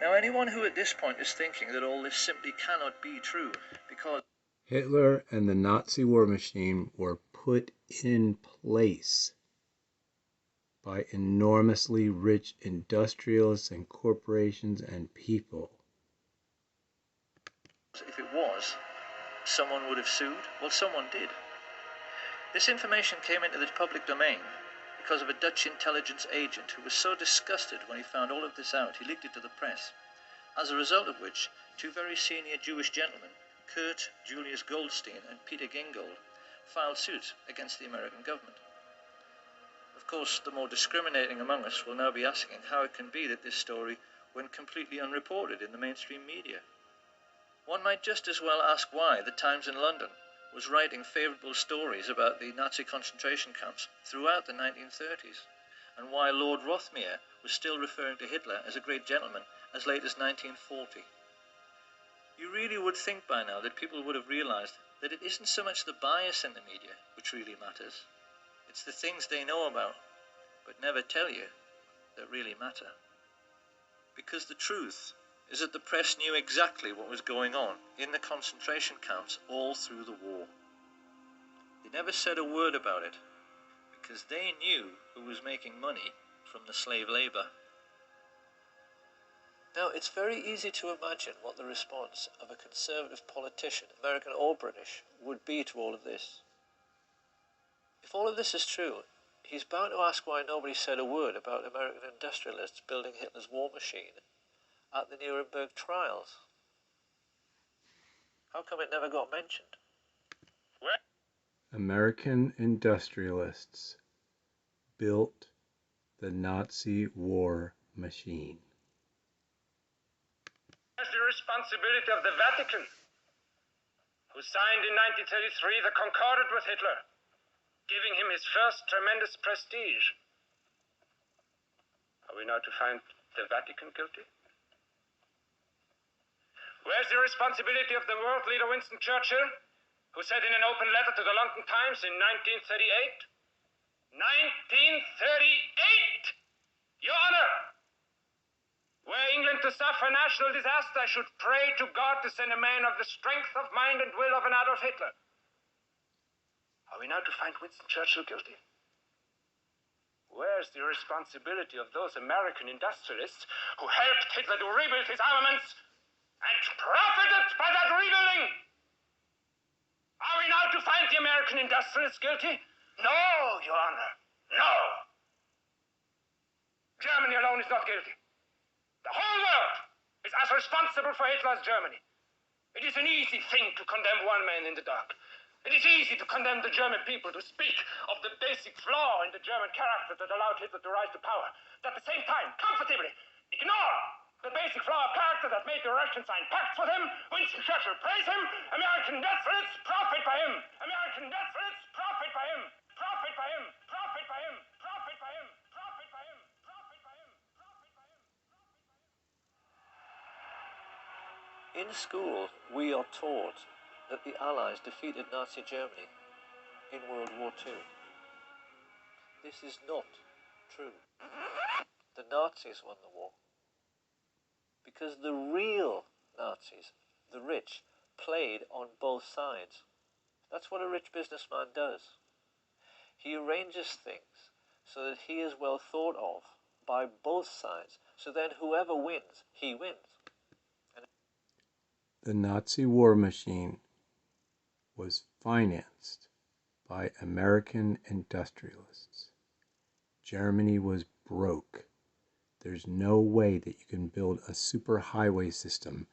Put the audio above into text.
Now, anyone who at this point is thinking that all this simply cannot be true, because Hitler and the Nazi war machine were put in place by enormously rich industrialists and corporations and people. if it was, someone would have sued. Well, someone did. This information came into the public domain because of a Dutch intelligence agent who was so disgusted when he found all of this out, he leaked it to the press. As a result of which, two very senior Jewish gentlemen, Kurt Julius Goldstein and Peter Gingold, filed suit against the American government. Of course, the more discriminating among us will now be asking how it can be that this story went completely unreported in the mainstream media. One might just as well ask why the Times in London was writing favourable stories about the Nazi concentration camps throughout the 1930s, and why Lord Rothermere was still referring to Hitler as a great gentleman as late as 1940. You really would think by now that people would have realised that it isn't so much the bias in the media which really matters. It's the things they know about, but never tell you, that really matter. Because the truth is that the press knew exactly what was going on in the concentration camps all through the war. They never said a word about it, because they knew who was making money from the slave labour. Now, it's very easy to imagine what the response of a conservative politician, American or British, would be to all of this. If all of this is true, he's bound to ask why nobody said a word about American industrialists building Hitler's war machine at the Nuremberg trials. How come it never got mentioned? Where? American industrialists built the Nazi war machine. Where's the responsibility of the Vatican, who signed in 1933 the Concordat with Hitler, giving him his first tremendous prestige? Are we now to find the Vatican guilty? Where's the responsibility of the world leader Winston Churchill, who said in an open letter to the London Times in 1938, 1938, Your Honor, were England to suffer national disaster, I should pray to God to send a man of the strength of mind and will of an Adolf Hitler. Are we now to find Winston Churchill guilty? Where's the responsibility of those American industrialists who helped Hitler to rebuild his armaments and profited by that rebuilding? Are we now to find the American industrialists guilty? No, Your Honor, no. Germany alone is not guilty. The whole world is as responsible for Hitler as Germany. It is an easy thing to condemn one man in the dark. It is easy to condemn the German people, to speak of the basic flaw in the German character that allowed Hitler to rise to power. But at the same time, comfortably ignore the basic flaw of character that made the Russians sign pacts with him. Winston Churchill praise him. American industrialists profit by him. American industrialists profit by him. Profit by him. Profit by him. Profit by him. Profit by him. Profit by him. Profit by him. In school, we are taught that the Allies defeated Nazi Germany in World War II. This is not true. The Nazis won the war because the real Nazis, the rich, played on both sides. That's what a rich businessman does. He arranges things so that he is well thought of by both sides, so then whoever wins, he wins. The Nazi war machine was financed by American industrialists. Germany was broke. There's no way that you can build a superhighway system